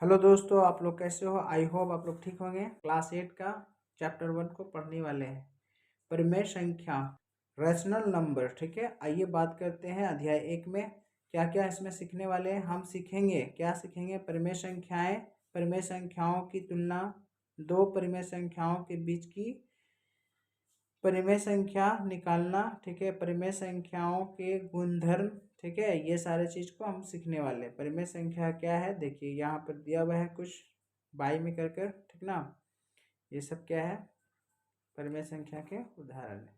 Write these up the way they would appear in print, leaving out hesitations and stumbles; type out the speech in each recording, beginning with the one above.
Hello दोस्तों, आप लोग कैसे हो? आई होप आप लोग ठीक होंगे। क्लास 8 का चैप्टर 1 को पढ़ने वाले हैं। परिमेय संख्या, रैशनल नंबर। ठीक है, आइए बात करते हैं अध्याय 1 में क्या क्या इसमें सीखने वाले हैं। हम सीखेंगे, क्या सीखेंगे? परिमेय संख्याएं, परिमेय संख्याओं की तुलना, दो परिमेय संख्याओं के बीच की परिमेय संख्या निकालना। ठीक है, परिमेय संख्याओं के गुणधर्म। ठीक है, ये सारे चीज को हम सीखने वाले हैं। परिमेय संख्या क्या है, देखिए यहाँ पर दिया हुआ है कुछ बाई में कर कर। ठीक ना, ये सब क्या है? परिमेय संख्या के उदाहरण है।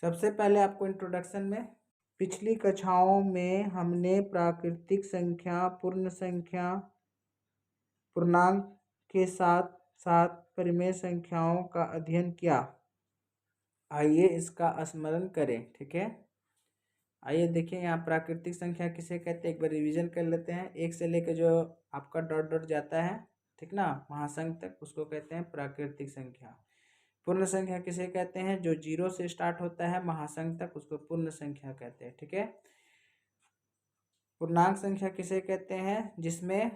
सबसे पहले आपको इंट्रोडक्शन में, पिछली कक्षाओं में हमने प्राकृतिक संख्या, पूर्ण संख्या, पूर्णांक के साथ साथ परिमेय संख्याओं का अध्ययन किया। आइए इसका स्मरण करें। ठीक है, आइए देखिए यहाँ प्राकृतिक संख्या किसे कहते हैं, एक बार रिवीजन कर लेते हैं। एक से लेकर जो आपका डॉट डॉट जाता है, ठीक ना, महासंख्य तक, उसको कहते हैं प्राकृतिक संख्या। पूर्ण संख्या किसे कहते हैं? जो जीरो से स्टार्ट होता है महासंख्य तक, उसको पूर्ण संख्या कहते हैं। ठीक है, पूर्णांक संख्या किसे कहते हैं? जिसमें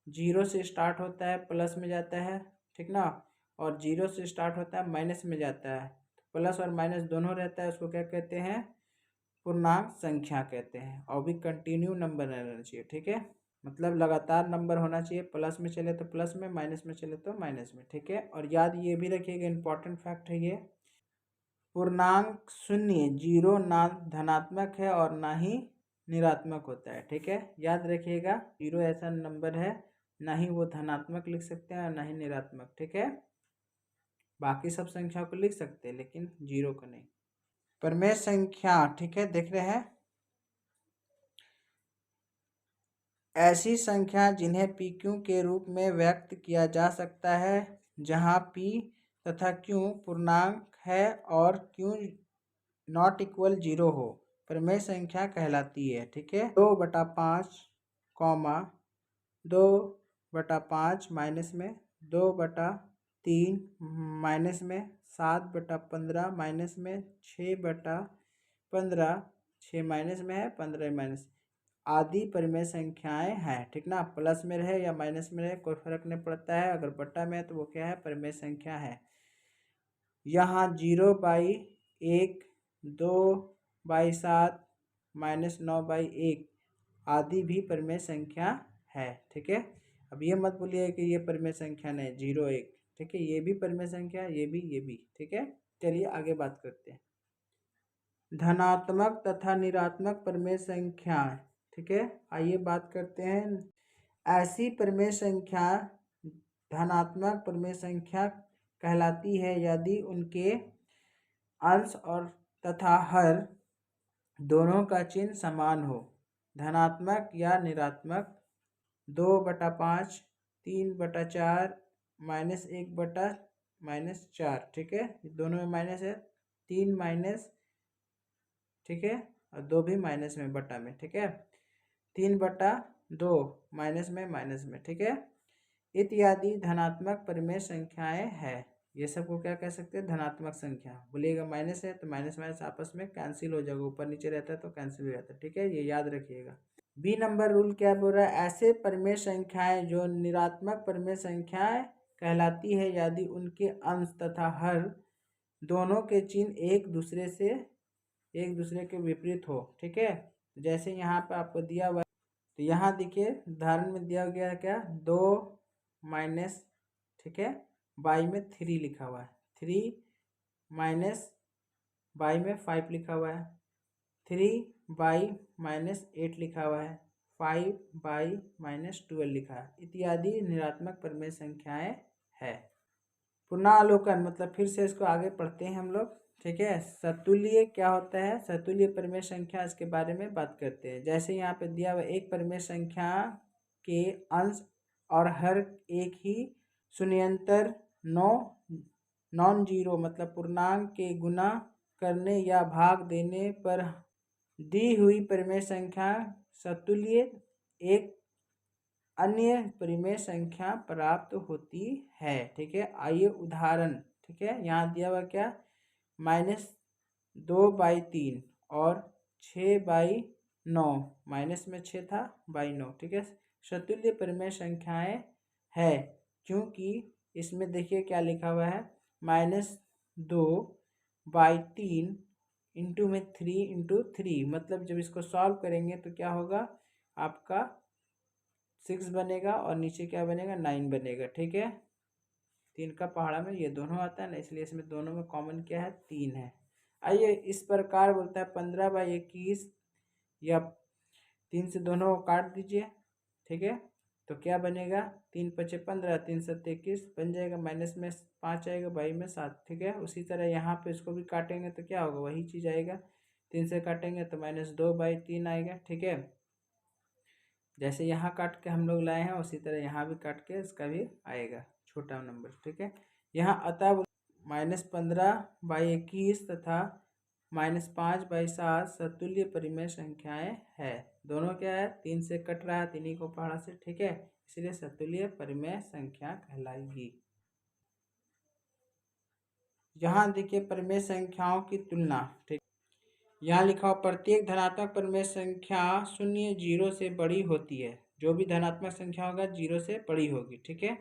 जीरो से स्टार्ट होता है प्लस में जाता है, ठीक ना, और जीरो से स्टार्ट होता है माइनस में जाता है, प्लस और माइनस दोनों रहता है, उसको क्या कहते हैं? पूर्णांक संख्या कहते हैं। और भी कंटिन्यू नंबर रहना चाहिए। ठीक है, मतलब लगातार नंबर होना चाहिए, प्लस में चले तो प्लस में, माइनस में चले तो माइनस में। ठीक है, और याद ये भी रखिएगा, इंपॉर्टेंट फैक्ट है ये, पूर्णांक शून्य, जीरो ना धनात्मक है और ना ही ऋणात्मक होता है। ठीक है, याद रखिएगा, जीरो ऐसा नंबर है, ना ही वो धनात्मक लिख सकते हैं और ना ही ऋणात्मक। ठीक है, बाकी सब संख्या को लिख सकते हैं लेकिन जीरो को नहीं। परिमेय संख्या, ठीक है, देख रहे हैं, ऐसी संख्या जिन्हें पी क्यू के रूप में व्यक्त किया जा सकता है, जहां पी तथा क्यू पूर्णांक है और क्यू नॉट इक्वल जीरो हो, परिमेय संख्या कहलाती है। ठीक है, 2/5 कॉमा 2/5 माइनस में 2/3 माइनस में 7/15 माइनस में 6/15, 6 माइनस में है 15 माइनस आदि परिमेय संख्याएं हैं। ठीक ना, प्लस में रहे या माइनस में रहे कोई फर्क नहीं पड़ता है, अगर बट्टा में है तो वो क्या है? परिमेय संख्या है। यहाँ 0/1, 2/7, -9/1 आदि भी परिमेय संख्या है। ठीक है, अब ये मत बोलिए कि ये परिमेय संख्या नहीं, 0, 1। ठीक है, ये भी परिमेय संख्या, ये भी। ठीक है, चलिए आगे बात करते हैं। धनात्मक तथा ऋणात्मक परिमेय संख्या। ठीक है, आइए बात करते हैं। ऐसी परिमेय संख्या धनात्मक परिमेय संख्या कहलाती है यदि उनके अंश और तथा हर दोनों का चिन्ह समान हो। धनात्मक या ऋणात्मक 2/5, 3/4, -1/-4। ठीक है, दोनों में माइनस है, 3 माइनस, ठीक है, और 2 भी माइनस में, बटा में। ठीक है, 3/2 माइनस में। ठीक है, इत्यादि धनात्मक परिमेय संख्याएं है। ये सबको क्या कह सकते हैं? धनात्मक संख्या। बोलिएगा माइनस है तो माइनस माइनस आपस में कैंसिल हो जाएगा, ऊपर नीचे रहता है तो कैंसिल हो जाता है। ठीक है, ये याद रखिएगा। बी नंबर रूल क्या बोल रहा है? ऐसे परिमेय संख्याएं जो ऋणात्मक परिमेय संख्याएं कहलाती है यदि उनके अंश तथा हर दोनों के चिन्ह एक दूसरे के विपरीत हो। ठीक है, जैसे यहाँ पे आपको दिया हुआ, तो यहाँ देखिए उदाहरण में दिया गया है क्या? 2 माइनस, ठीक है, बाई में 3 लिखा हुआ है, 3 माइनस बाई में 5 लिखा हुआ है, 3/-8 लिखा हुआ है, 5/-12 लिखा है, इत्यादि ऋणात्मक परिमेय संख्याएं है। पुनरावलोकन मतलब फिर से इसको आगे पढ़ते हैं हम लोग। ठीक है, सतुल्य क्या होता है? सतुल्य परिमेय संख्या, इसके बारे में बात करते हैं। जैसे यहाँ पे दिया हुआ एक परिमेय संख्या के अंश और हर एक ही शून्यंतर नॉन जीरो मतलब पूर्णांक के गुना करने या भाग देने पर दी हुई परिमेय संख्या सतुल्य एक अन्य परिमेय संख्या प्राप्त होती है। ठीक है, आइए उदाहरण। ठीक है, यहाँ दिया हुआ क्या? -2/3 और 6/9, माइनस में 6 था, बाई 9। ठीक है, सतुल्य परिमेय संख्याएं है, क्योंकि इसमें देखिए क्या लिखा हुआ है, -2/3 इंटू में 3 मतलब जब इसको सॉल्व करेंगे तो क्या होगा, आपका 6 बनेगा और नीचे क्या बनेगा, 9 बनेगा। ठीक है, 3 का पहाड़ा में ये दोनों आता है ना, इसलिए इसमें दोनों में कॉमन क्या है, 3 है। आइए इस प्रकार बोलता है 15/21, या 3 से दोनों को काट दीजिए। ठीक है, तो क्या बनेगा, 3×5 = 15, 3×7 = 21 बन जाएगा, माइनस में 5 आएगा, बाई में 7। ठीक है, उसी तरह यहाँ पे इसको भी काटेंगे तो क्या होगा, वही चीज़ आएगा, 3 से काटेंगे तो -2/3 आएगा। ठीक है, जैसे यहाँ काट के हम लोग लाए हैं उसी तरह यहाँ भी काट के इसका भी आएगा छोटा नंबर। ठीक है, यहाँ अतः -15/21 तथा -5/7 सतुल्य परिमेय संख्याएं है। दोनों क्या है, 3 से कट रहा है, 3 ही को पहाड़ा से। ठीक है, इसलिए सतुल्य परिमेय संख्या कहलाएगी। यहाँ देखिए परिमेय संख्याओं की तुलना। ठीक, यहाँ लिखा हो प्रत्येक धनात्मक परिमेय संख्या 0 0 से बड़ी होती है। जो भी धनात्मक संख्या होगा 0 से बड़ी होगी। ठीक है,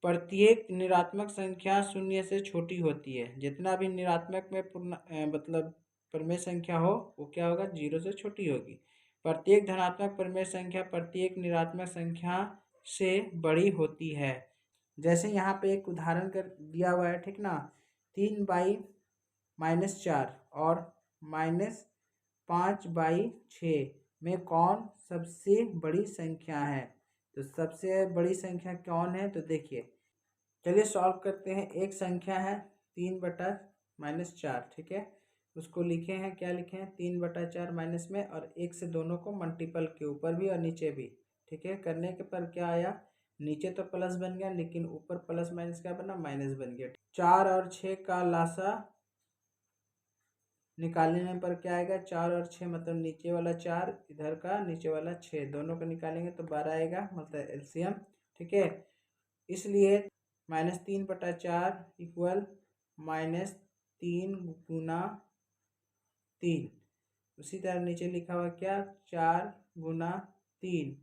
प्रत्येक निरात्मक संख्या 0 से छोटी होती है। जितना भी निरात्मक में पूर्ण मतलब परिमेय संख्या हो वो क्या होगा, 0 से छोटी होगी। प्रत्येक धनात्मक परिमेय संख्या प्रत्येक निरात्मक संख्या से बड़ी होती है। जैसे यहाँ पे एक उदाहरण कर दिया हुआ है, ठीक ना, 3/-4 और -5/6 में कौन सबसे बड़ी संख्या है। तो सबसे बड़ी संख्या कौन है, तो देखिए चलिए सॉल्व करते हैं। एक संख्या है 3/-4। ठीक है, उसको लिखे हैं, क्या लिखे हैं, 3/4 माइनस में, और एक से दोनों को मल्टीपल के ऊपर भी और नीचे भी। ठीक है, करने के पर क्या आया, नीचे तो प्लस बन गया लेकिन ऊपर प्लस माइनस क्या बना, माइनस बन गया। 4 और 6 का लासा निकालने पर क्या आएगा, 4 और 6 मतलब नीचे वाला 4, इधर का नीचे वाला 6, दोनों को निकालेंगे तो 12 आएगा, मतलब एलसीएम। ठीक है, इसलिए -3/4 इक्वल -3 × 3। उसी तरह नीचे लिखा हुआ क्या, 4 × 3,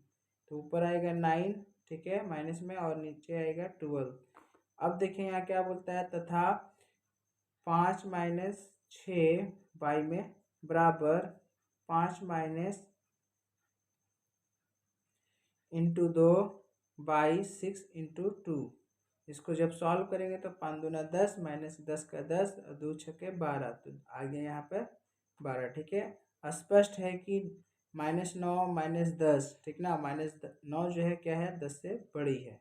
तो ऊपर आएगा 9। ठीक है, माइनस में, और नीचे आएगा 12। अब देखिए यहाँ क्या बोलता है, तथा 5-6 बाई में बराबर 5 इंटू 2/6 इंटू 2। इसको जब सॉल्व करेंगे तो 5 दूना 10, -10 का 10 और 2 छक्के 12, तो आ गया यहाँ पर 12। ठीक है, स्पष्ट है कि -9 -10, ठीक ना, -9 जो है क्या है, 10 से बड़ी है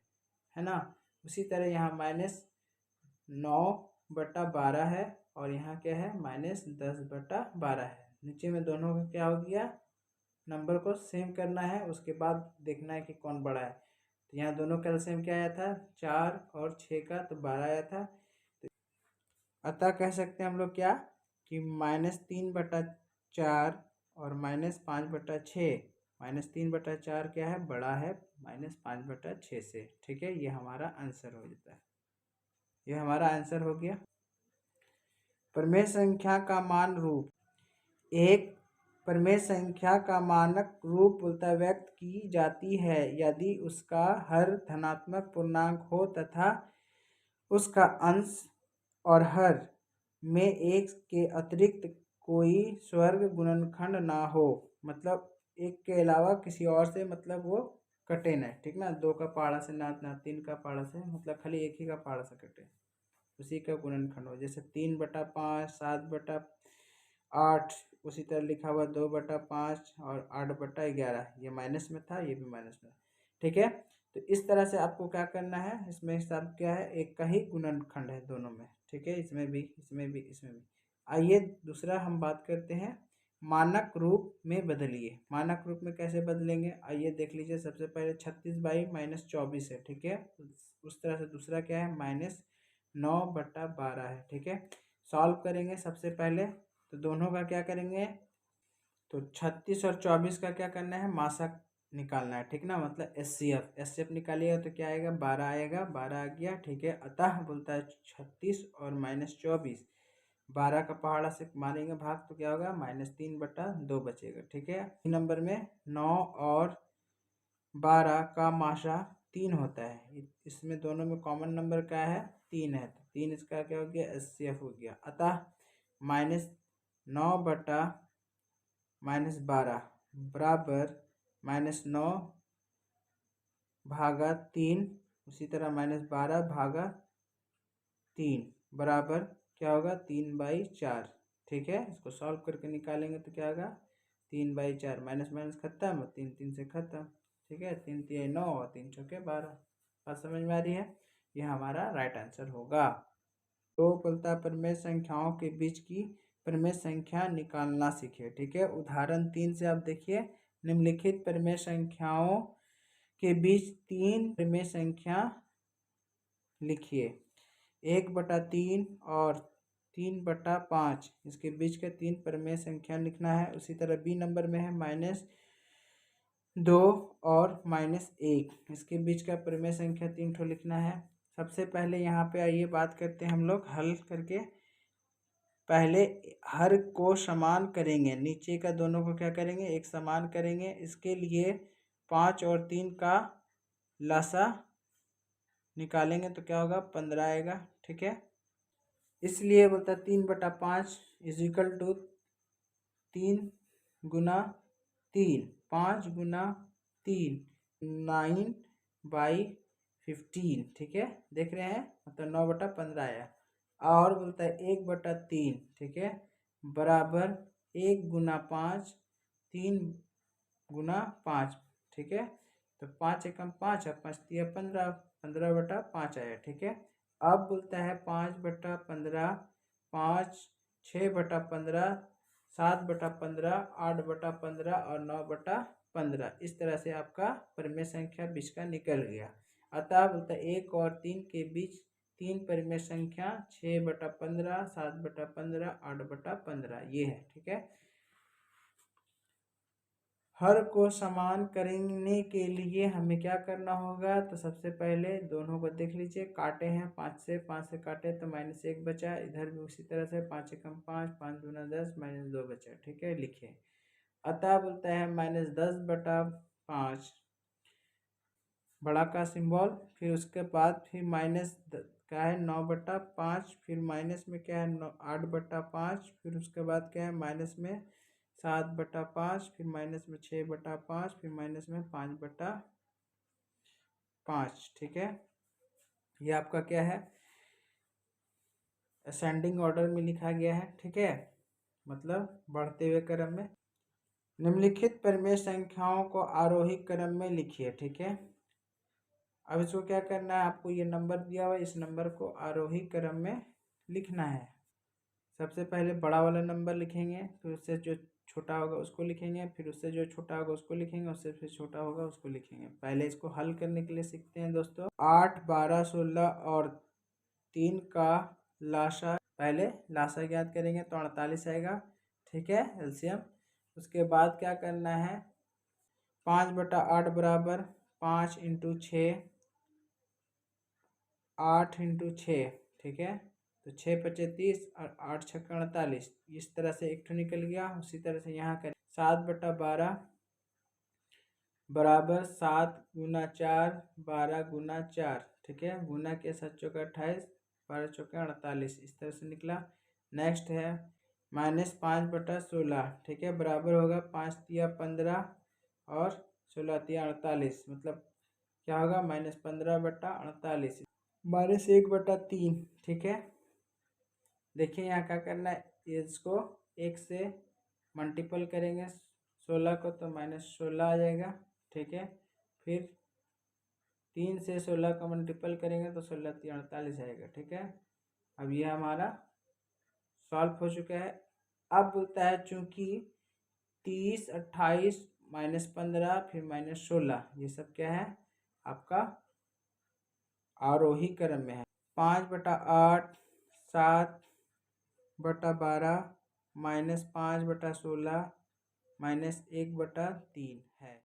ना। उसी तरह यहाँ -9/12 है और यहाँ क्या है, -10/12 है। नीचे में दोनों का क्या हो गया, नंबर को सेम करना है, उसके बाद देखना है कि कौन बड़ा है। तो यहाँ दोनों का एलसीएम क्या आया था, 4 और 6 का, तो 12 आया था। तो अतः कह सकते हैं हम लोग क्या, कि -3/4 और -5/6, -3/4 क्या है, बड़ा है -5/6 से। ठीक है, ये हमारा आंसर हो जाता है, ये हमारा आंसर हो गया। परिमेय संख्या का मान रूप। एक परिमेय संख्या का मानक रूप बोलता व्यक्त की जाती है यदि उसका हर धनात्मक पूर्णांक हो तथा उसका अंश और हर में एक के अतिरिक्त कोई स्वर्ग गुणनखंड ना हो, मतलब एक के अलावा किसी और से मतलब वो कटे ना। ठीक ना, 2 का पहाड़ा से ना 3 का पहाड़ा से, मतलब खाली एक ही का पहाड़ा से कटे, उसी का गुणनखंड हो। जैसे 3/5, 7/8, उसी तरह लिखा हुआ 2/5 और 8/11, ये माइनस में था, ये भी माइनस में। ठीक है, तो इस तरह से आपको क्या करना है, इसमें सब क्या है, एक का ही गुणनखंड है दोनों में। ठीक है, इसमें भी, इसमें भी, इसमें भी। आइए दूसरा हम बात करते हैं, मानक रूप में बदलिए। मानक रूप में कैसे बदलेंगे, आइए देख लीजिए। सबसे पहले 36/-24 है। ठीक है, उस तरह से दूसरा क्या है, -9/12 है। ठीक है, सॉल्व करेंगे सबसे पहले, तो दोनों का क्या करेंगे, तो 36 और 24 का क्या करना है, माशा निकालना है। ठीक ना, मतलब एचसीएफ निकालिएगा तो क्या आएगा, 12 आएगा, 12 आ गया। ठीक है, अतः बोलता है 36 और -24, 12 का पहाड़ा से मारेंगे भाग तो क्या होगा, -3/2 बचेगा। ठीक है, नंबर में 9 और 12 का माशा 3 होता है। इसमें दोनों में कॉमन नंबर क्या है? 3 है, तो 3 इसका क्या हो गया? एचसीएफ हो गया। अतः -9/-12 बराबर -9 भागा 3, उसी तरह -12/3 बराबर क्या होगा? 3/4। ठीक है, इसको सॉल्व करके निकालेंगे तो क्या होगा? 3/4, माइनस माइनस खत्म, 3 3 से खत्म। ठीक है, 3 3 9 और 3 चौके 12। बात समझ में आ रही है? यह हमारा राइट आंसर होगा। तो बोलता है परिमेय संख्याओं के बीच की परिमेय संख्या निकालना सीखे। ठीक है, उदाहरण 3 से आप देखिए, निम्नलिखित परिमेय संख्याओं के बीच 3 परिमेय संख्या लिखिए। 1/3 और 3/5, इसके बीच के 3 परिमेय संख्या लिखना है। उसी तरह बी नंबर में है -2 और -1, इसके बीच का परिमेय संख्या 3 ठो लिखना है। सबसे पहले यहाँ पे आइए बात करते हैं हम लोग हल करके। पहले हर को समान करेंगे, नीचे का दोनों को क्या करेंगे? एक समान करेंगे। इसके लिए 5 और 3 का लसा निकालेंगे तो क्या होगा? 15 आएगा। ठीक है, इसलिए बोलता है 3/5 इज इक्वल टू 3 गुना 3, 5 गुना 3, 9/15। ठीक है, देख रहे हैं, मतलब 9/15 आया। और बोलता है 1/3, ठीक है, बराबर 1 गुना 5, 3 गुना 5। ठीक है, तो 5 एकम 5 और 5 तिया 15, 15/5 आया। ठीक है, अब बोलता है 5/15, 5 6/15, 7/15, 8/15 और 9/15। इस तरह से आपका परिमेय संख्या बीच का निकल गया। अतः बोलता है 1 और 3 के बीच 3 परिमेय संख्या 6/15, 7/15, 8/15 ये है। ठीक है, हर को समान करने के लिए हमें क्या करना होगा? तो सबसे पहले दोनों को देख लीजिए, काटे हैं 5 से काटे तो -1 बचा। इधर भी उसी तरह से 5 एकम 5, 5 दूना 10, -2 बचा। ठीक है, लिखिए। अतः बोलता है -10/5 बड़ा का सिंबल, फिर उसके बाद फिर माइनस क्या है? 9/5, फिर माइनस में क्या है? 8/5, फिर उसके बाद क्या है? माइनस में 7/5, फिर माइनस में 6/5, फिर माइनस में 5/5। ठीक है, ये आपका क्या है? असेंडिंग ऑर्डर में लिखा गया है। ठीक है, मतलब बढ़ते हुए क्रम में। निम्नलिखित परिमेय संख्याओं को आरोही क्रम में लिखिए। ठीक है, अब इसको क्या करना है? आपको ये नंबर दिया हुआ है, इस नंबर को आरोही क्रम में लिखना है। सबसे पहले बड़ा वाला नंबर लिखेंगे, फिर उससे जो छोटा होगा उसको लिखेंगे, फिर उससे जो छोटा होगा उसको लिखेंगे, उससे फिर छोटा होगा उसको लिखेंगे। पहले इसको हल करने के लिए सीखते हैं दोस्तों। 8, 12, 16 और 3 का लासा, पहले लासा ज्ञात करेंगे तो 48 आएगा। ठीक है, एलसीएम। उसके बाद क्या करना है? 5/8 बराबर 5 × 6, 8 × 6। ठीक है, तो 6×5 = 30 और 8×6 = 48। इस तरह से एक ठो निकल गया। उसी तरह से यहाँ करें 7/12 बराबर 7 × 4, 12 × 4। ठीक है, गुना के 7 चौका 28, 12 चौका 48। इस तरह से निकला। नेक्स्ट है -5/16। ठीक है, बराबर होगा 5 तिया 15 और 16 तिया 48, मतलब क्या होगा? -15/48, -1/3। ठीक है, देखिए यहाँ क्या करना है? इसको 1 से मल्टीपल करेंगे 16 को तो -16 आ जाएगा। ठीक है, फिर 3 से 16 का मल्टीपल करेंगे तो 16 तिया 48 आएगा। ठीक है, अब ये हमारा सॉल्व हो चुका है। अब बोलता है चूंकि 30, 28, -15 फिर -16 ये सब क्या है? आपका आरोही क्रम में है। 5/8, 7/12, -5/16, -1/3।